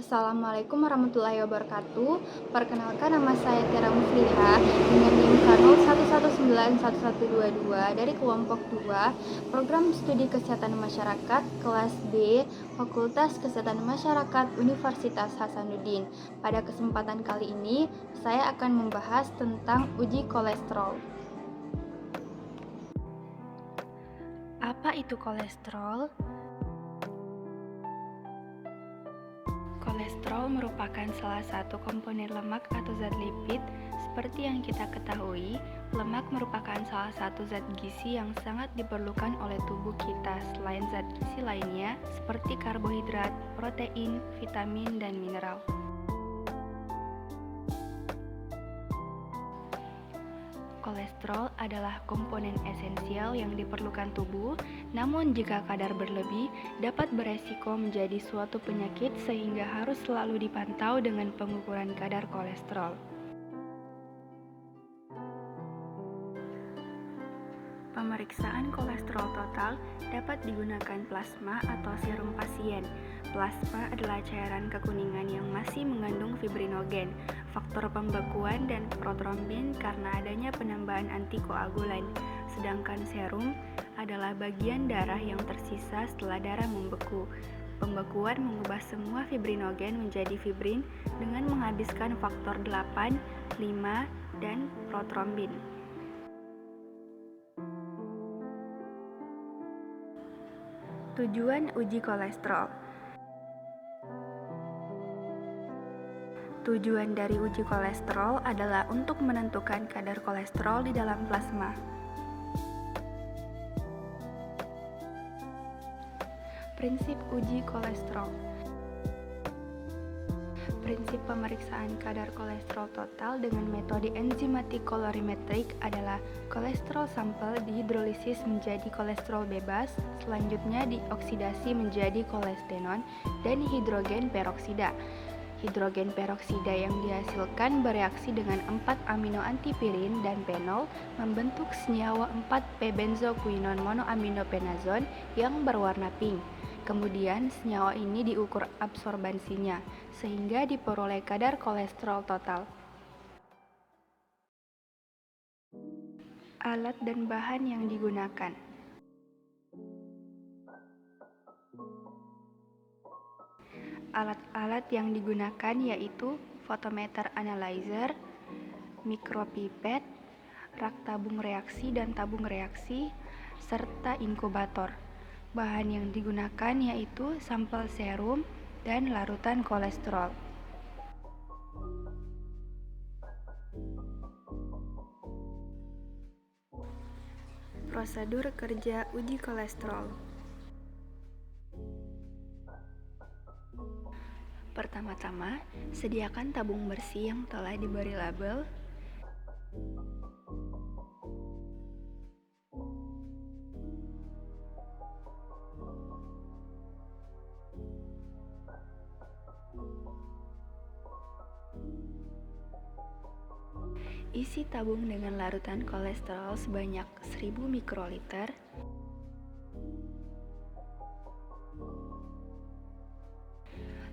Assalamualaikum warahmatullahi wabarakatuh. Perkenalkan, nama saya Tiara Musliha dengan NIM K01911122 dari kelompok 2 Program Studi Kesehatan Masyarakat kelas B Fakultas Kesehatan Masyarakat Universitas Hasanuddin. Pada kesempatan kali ini saya akan membahas tentang uji kolesterol. Apa itu kolesterol? Kolesterol merupakan salah satu komponen lemak atau zat lipid. Seperti yang kita ketahui, lemak merupakan salah satu zat gizi yang sangat diperlukan oleh tubuh kita selain zat gizi lainnya seperti karbohidrat, protein, vitamin, dan mineral. Kolesterol adalah komponen esensial yang diperlukan tubuh, namun jika kadar berlebih dapat beresiko menjadi suatu penyakit sehingga harus selalu dipantau dengan pengukuran kadar kolesterol. Pemeriksaan kolesterol total dapat digunakan plasma atau serum pasien. Plasma adalah cairan kekuningan yang masih mengandung fibrinogen, faktor pembekuan, dan protrombin karena adanya penambahan antikoagulan. Sedangkan serum adalah bagian darah yang tersisa setelah darah membeku. Pembekuan mengubah semua fibrinogen menjadi fibrin dengan menghabiskan faktor 8, 5, dan protrombin. Tujuan uji kolesterol. Tujuan dari uji kolesterol adalah untuk menentukan kadar kolesterol di dalam plasma. Prinsip uji kolesterol. Prinsip pemeriksaan kadar kolesterol total dengan metode enzimatik kolorimetrik adalah kolesterol sampel dihidrolisis menjadi kolesterol bebas, selanjutnya dioksidasi menjadi kolestenol dan hidrogen peroksida. Hidrogen peroksida yang dihasilkan bereaksi dengan 4 amino antipirin dan penol membentuk senyawa 4-P-benzoquinone monoaminopenazon yang berwarna pink. Kemudian senyawa ini diukur absorbansinya sehingga diperoleh kadar kolesterol total. Alat dan bahan yang digunakan. Alat-alat yang digunakan yaitu photometer analyzer, mikropipet, rak tabung reaksi dan tabung reaksi, serta inkubator. Bahan yang digunakan yaitu sampel serum dan larutan kolesterol. Prosedur kerja uji kolesterol. Pertama-tama, sediakan tabung bersih yang telah diberi label. Isi tabung dengan larutan kolesterol sebanyak 1000 mikroliter.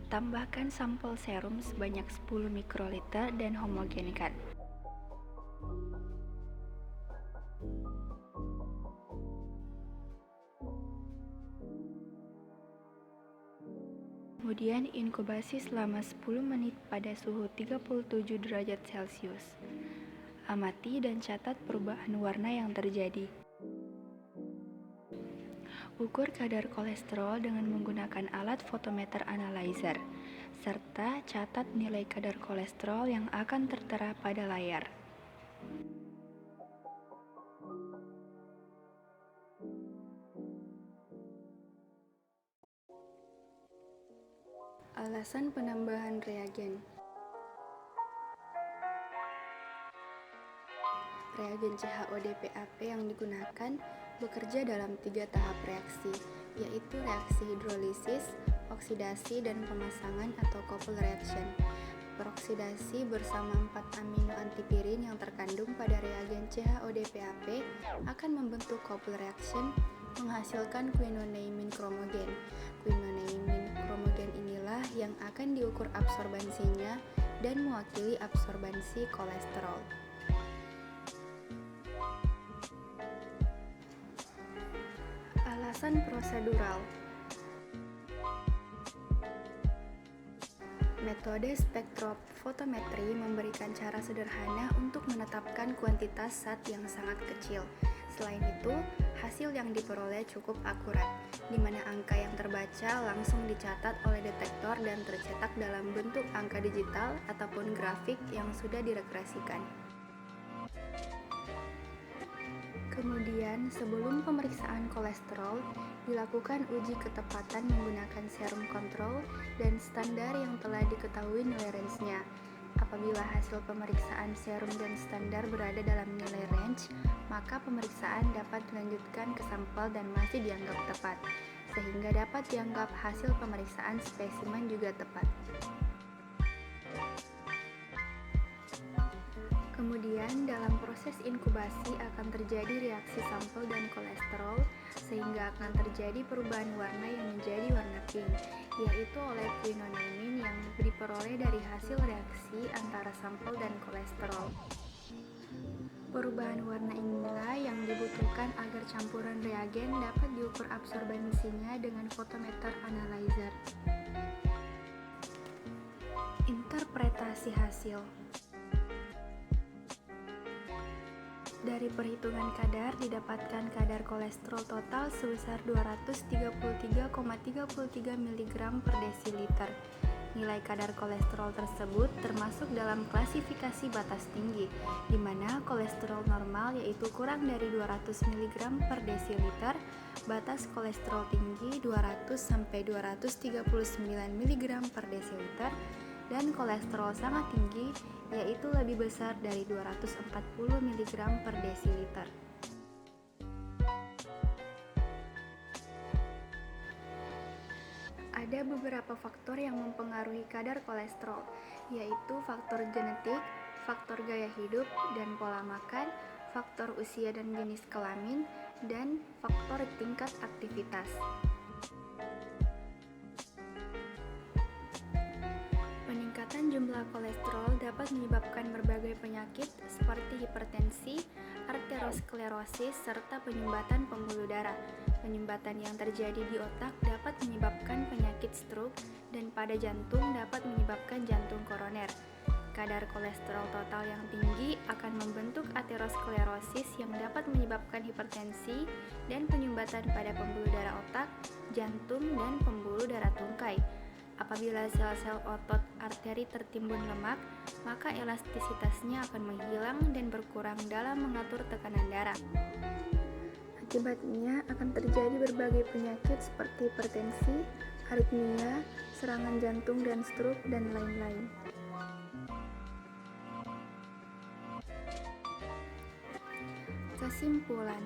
Tambahkan sampel serum sebanyak 10 mikroliter dan homogenkan. Kemudian inkubasi selama 10 menit pada suhu 37 derajat Celcius. Amati dan catat perubahan warna yang terjadi. Ukur kadar kolesterol dengan menggunakan alat photometer analyzer, serta catat nilai kadar kolesterol yang akan tertera pada layar. Alasan penambahan reagen. Reagen CHODPAP yang digunakan bekerja dalam 3 tahap reaksi, yaitu reaksi hidrolisis, oksidasi, dan pemasangan atau couple reaction. Peroksidasi bersama 4 amino antipirin yang terkandung pada reagen CHODPAP akan membentuk couple reaction menghasilkan quinoneamine kromogen. Quinoneamine kromogen inilah darah yang akan diukur absorbansinya dan mewakili absorbansi kolesterol. Alasan prosedural. Metode spektrofotometri memberikan cara sederhana untuk menetapkan kuantitas zat yang sangat kecil. Selain itu, hasil yang diperoleh cukup akurat, di mana angka yang terbaca langsung dicatat oleh detektor dan tercetak dalam bentuk angka digital ataupun grafik yang sudah diregresikan. Kemudian, sebelum pemeriksaan kolesterol, dilakukan uji ketepatan menggunakan serum kontrol dan standar yang telah diketahui nilai range-nya. Apabila hasil pemeriksaan serum dan standar berada dalam nilai range, maka pemeriksaan dapat dilanjutkan ke sampel dan masih dianggap tepat, sehingga dapat dianggap hasil pemeriksaan spesimen juga tepat. Kemudian, dalam proses inkubasi akan terjadi reaksi sampel dan kolesterol, sehingga akan terjadi perubahan warna yang menjadi warna pink, yaitu oleh quinonamine yang diperoleh dari hasil reaksi antara sampel dan kolesterol. Perubahan warna inilah yang dibutuhkan agar campuran reagen dapat diukur absorbansinya dengan photometer analyzer. Interpretasi hasil. Dari perhitungan kadar didapatkan kadar kolesterol total sebesar 233,33 mg per desiliter. Nilai kadar kolesterol tersebut termasuk dalam klasifikasi batas tinggi, di mana kolesterol normal yaitu kurang dari 200 mg per desiliter, batas kolesterol tinggi 200 sampai 239 mg per desiliter, dan kolesterol sangat tinggi yaitu lebih besar dari 240 mg per desiliter. Ada beberapa faktor yang mempengaruhi kadar kolesterol, yaitu faktor genetik, faktor gaya hidup dan pola makan, faktor usia dan jenis kelamin, dan faktor tingkat aktivitas. Peningkatan jumlah kolesterol dapat menyebabkan berbagai penyakit seperti hipertensi, arteriosklerosis, serta penyumbatan pembuluh darah. Penyumbatan yang terjadi di otak dapat menyebabkan penyakit stroke dan pada jantung dapat menyebabkan jantung koroner. Kadar kolesterol total yang tinggi akan membentuk aterosklerosis yang dapat menyebabkan hipertensi dan penyumbatan pada pembuluh darah otak, jantung, dan pembuluh darah tungkai. Apabila sel-sel otot arteri tertimbun lemak, maka elastisitasnya akan menghilang dan berkurang dalam mengatur tekanan darah. Akibatnya akan terjadi berbagai penyakit seperti hipertensi, aritmia, serangan jantung dan stroke, dan lain-lain. Kesimpulan.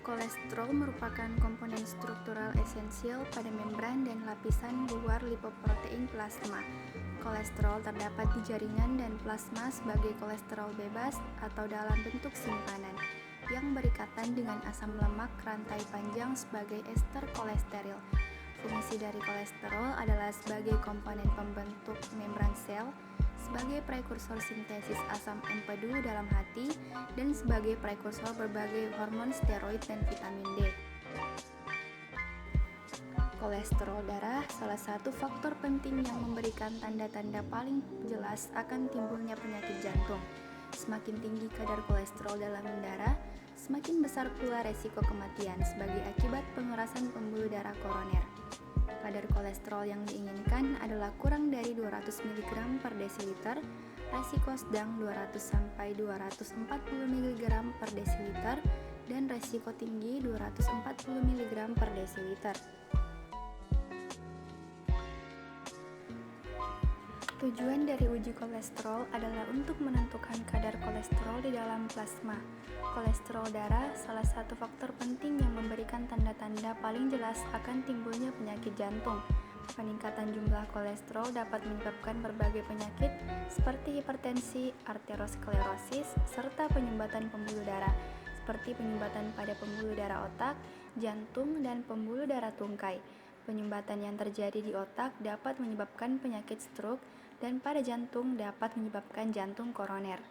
Kolesterol merupakan komponen struktural esensial pada membran dan lapisan luar lipoprotein plasma. Kolesterol terdapat di jaringan dan plasma sebagai kolesterol bebas atau dalam bentuk simpanan, yang berikatan dengan asam lemak rantai panjang sebagai ester kolesterol. Fungsi dari kolesterol adalah sebagai komponen pembentuk membran sel, sebagai prekursor sintesis asam empedu dalam hati, dan sebagai prekursor berbagai hormon steroid dan vitamin D. Kolesterol darah salah satu faktor penting yang memberikan tanda-tanda paling jelas akan timbulnya penyakit jantung. Semakin tinggi kadar kolesterol dalam darah, semakin besar pula resiko kematian sebagai akibat pengerasan pembuluh darah koroner. Kadar kolesterol yang diinginkan adalah kurang dari 200 mg per desiliter, resiko sedang 200 sampai 240 mg per desiliter, dan resiko tinggi 240 mg per desiliter. Tujuan dari uji kolesterol adalah untuk menentukan kadar kolesterol di dalam plasma. Kolesterol darah salah satu faktor penting yang memberikan tanda-tanda paling jelas akan timbulnya penyakit jantung. Peningkatan jumlah kolesterol dapat menyebabkan berbagai penyakit seperti hipertensi, arteriosklerosis, serta penyumbatan pembuluh darah. seperti penyumbatan pada pembuluh darah otak, jantung, dan pembuluh darah tungkai. Penyumbatan yang terjadi di otak dapat menyebabkan penyakit stroke dan pada jantung dapat menyebabkan jantung koroner.